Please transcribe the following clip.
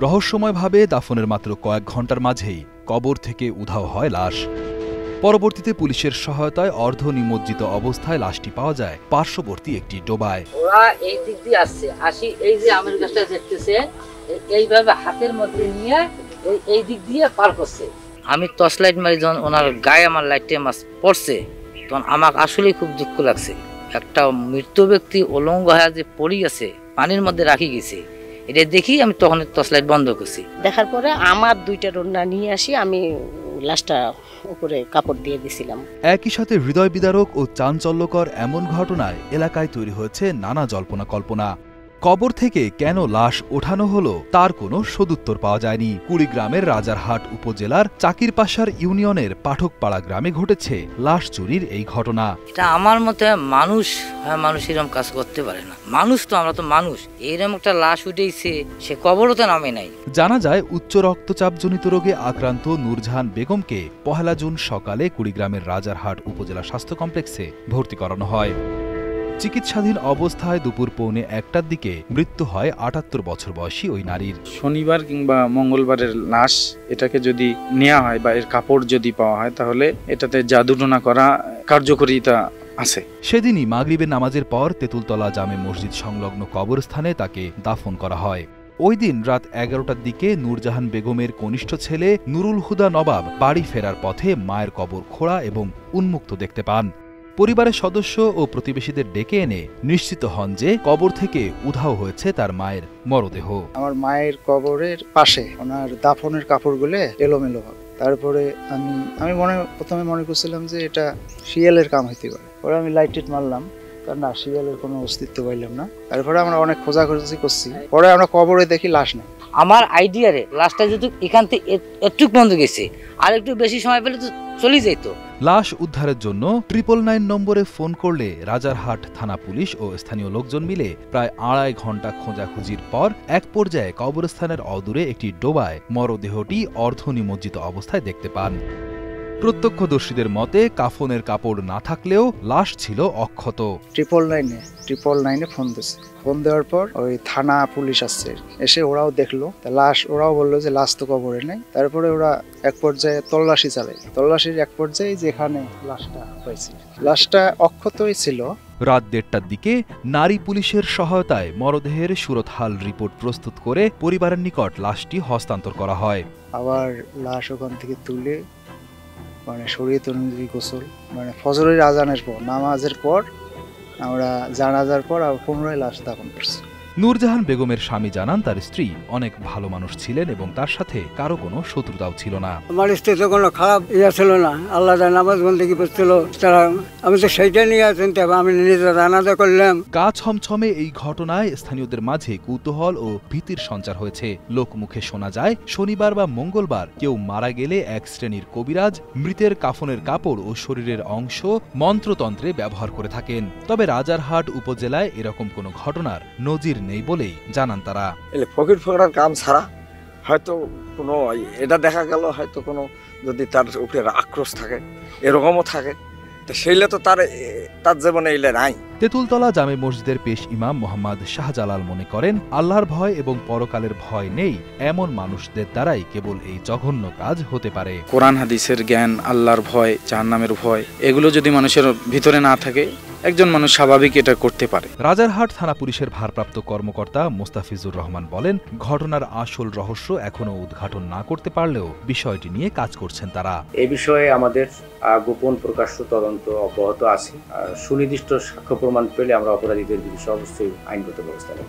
রহস্যময়ভাবে দাফনের মাত্র কয়েক ঘন্টার মাঝেই কবর থেকে উধাও হয় লাশ। পরবর্তীতে পুলিশের সহায়তায় অর্ধ নিমজ্জিত অবস্থায় লাশটি পাওয়া যায় পার্শ্ববর্তী একটি ডোবায়। ওরা এই দিক দিয়ে আসি এই যে আমের গাছটা দেখতেছে এইভাবে হাতের মধ্যে নিয়ে এই দিক দিয়ে পার করছে। আমি টর্চ লাইট মারি যখন ওনার গায়ে আমার লাইটে মাছ পড়ছে তখন আমার আসলে খুব দুঃখ লাগছে। একটা মৃত ব্যক্তি উলঙ্গ হয়ে যে পড়ে গেছে পানির মধ্যে রাখি গেছে, এটা দেখি আমি তখন টর্চ লাইট বন্ধ করছি। দেখার পরে আমার দুইটা রন্না নিয়ে আসি, আমি লাশটা উপরে কাপড় দিয়ে দিছিলাম। একই সাথে হৃদয় বিদারক ও চাঞ্চল্যকর এমন ঘটনায় এলাকায় তৈরি হয়েছে নানা জল্পনা কল্পনা। কবর থেকে কেন লাশ ওঠানো হলো তার কোনো সদুত্তর পাওয়া যায়নি। কুড়িগ্রামের রাজারহাট উপজেলার চাকিরপাশার ইউনিয়নের পাঠকপাড়া গ্রামে ঘটেছে লাশ চুরির এই ঘটনা। এটা আমার মতে মানুষ এরকম কাজ করতে পারে না। মানুষ তো, আমরা তো মানুষ। এইরকম একটা লাশ উঠেছে, সে কবরও তো নামে নাই। জানা যায় উচ্চ রক্তচাপজনিত রোগে আক্রান্ত নূরজাহান বেগমকে ১ জুন সকালে কুড়িগ্রামের রাজারহাট উপজেলা স্বাস্থ্য কমপ্লেক্সে ভর্তি করানো হয়। চিকিৎসাধীন অবস্থায় দুপুর ১:১টার দিকে মৃত্যু হয় ৭৮ বছর বয়সী ওই নারীর। শনিবার কিংবা মঙ্গলবারের লাশ এটাকে যদি নেওয়া হয় বা এর কাপড় যদি পাওয়া হয় তাহলে এটাতে জাদুটোনা করা কার্যকরিতা আছে। সেদিনই মাগরিবের নামাজের পর তেঁতুলতলা জামে মসজিদ সংলগ্ন কবরস্থানে তাকে দাফন করা হয়। ওই দিন রাত ১১টার দিকে নূরজাহান বেগমের কনিষ্ঠ ছেলে নুরুল হুদা নবাব বাড়ি ফেরার পথে মায়ের কবর খোঁড়া এবং উন্মুক্ত দেখতে পান। পরিবারের সদস্য ও প্রতিবেশীদের ডেকে এনে নিশ্চিত হন যে কবর থেকে উধাও হয়েছে তার মায়ের মরদেহ। আমার মায়ের কবরের পাশে ওনার দাফনের কাপড়গুলো এলোমেলো হবে। তারপরে আমি প্রথমে মনে করছিলাম যে এটা শিয়ালের কাম হইতে পারে। পরে আমি লাইট মারলাম, কারণ না, শিয়ালের কোনো অস্তিত্ব পাইলাম না। তারপরে আমরা অনেক খোঁজাখুঁজি করছি, পরে আমরা কবরে দেখি লাশ নেই। আমার আইডিয়ারে লাশটা যদি এখান থেকে একটু বন্ধ গেছে, আর একটু বেশি সময় পেলে তো চলে যেত। লাশ উদ্ধারের জন্য 999 নম্বরে ফোন করলে রাজারহাট থানা পুলিশ ও স্থানীয় লোকজন মিলে প্রায় ২.৫ ঘন্টা খোঁজাখুঁজির পর এক পর্যায়ে কবরস্থানের অদূরে একটি ডোবায় মরদেহটি অর্ধ নিমজ্জিত অবস্থায় দেখতে পান। প্রত্যক্ষদর্শীদের মতে কাফনের কাপড় না থাকলেও লাশ ছিল অক্ষত। 999 ফোন দিচ্ছে। ফোন দেওয়ার পর ওই থানা পুলিশ আসছে, এসে ওরাও দেখলো লাশ। ওরাও বললো যে লাশ তো কবরে নেই। তারপরে ওরা এক পর্যায়ে তল্লাশি চালায়। তল্লাশির এক পর্যায়ে যেখানে লাশটা হয়েছে, লাশটা অক্ষতই ছিল। রাত ১:৩০টার দিকে নারী পুলিশের সহায়তায় মরদেহের সুরতহাল রিপোর্ট প্রস্তুত করে পরিবারের নিকট লাশটি হস্তান্তর করা হয়। আবার লাশ ওখান থেকে তুলে শরীয়ত অনুযায়ী গোসল, ফজরের আজানের পর, নামাজের পর, আমরা জানাজার পর আবার পুনরায় লাশ দাফন করছি। নূরজাহান বেগমের স্বামী জানান তার স্ত্রী অনেক ভালো মানুষ ছিলেন এবং তার সাথে কারো কোনো শত্রুতাও ছিল না। আমার স্ত্রী তো কোনো খারাপ ছিল না, আল্লাহ নামাজ বন্দেগী করছিল। আমি তো সেইটা নিয়ে চিন্তা, আমি নিজে জানাজা করলাম। গা ছমছমে এই ঘটনায় স্থানীয়দের মাঝে কৌতূহল ও ভীতির সঞ্চার হয়েছে। লোকমুখে শোনা যায় শনিবার বা মঙ্গলবার কেউ মারা গেলে এক শ্রেণীর কবিরাজ মৃতের কাফনের কাপড় ও শরীরের অংশ মন্ত্রতন্ত্রে ব্যবহার করে থাকেন। তবে রাজারহাট উপজেলায় এরকম কোনো ঘটনার নজির নেই বলেই জানান তারা। ফকির ফকরার কাম ছাড়া হয়তো কোনো এটা দেখা গেল, হয়তো কোনো যদি তার উপরে আক্রোশ থাকে, এরকমও থাকে, সেইলে তো তার জীবনে এলে নাই। তেঁতুলতলা জামে মসজিদের পেশ ইমাম মোহাম্মদ শাহজালাল মনে করেন আল্লাহর ভয় এবং পরকালের ভয় নেই এমন মানুষদের দ্বারাই কেবল এই জঘন্য কাজ হতে পারে। কোরআন হাদিসের জ্ঞান, আল্লাহর ভয়, জাহান্নামের ভয়, এগুলো যদি মানুষের ভিতরে না থাকে একজন মানুষ স্বাভাবিক এটা করতে পারে। রাজারহাট থানা পুলিশের ভারপ্রাপ্ত কর্মকর্তা মোস্তাফিজুর রহমান বলেন, ঘটনার আসল রহস্য এখনো উদ্ঘাটন না করতে পারলেও বিষয়টি নিয়ে কাজ করছেন তারা। এ বিষয়ে আমাদের গোপন প্রকাশ্য তদন্ত অব্যাহত আছে। সুনির্দিষ্ট সাক্ষ্য প্রমাণ পেলে আমরা অপরাধীদের বিরুদ্ধে অবশ্যই আইনগত ব্যবস্থা নেব।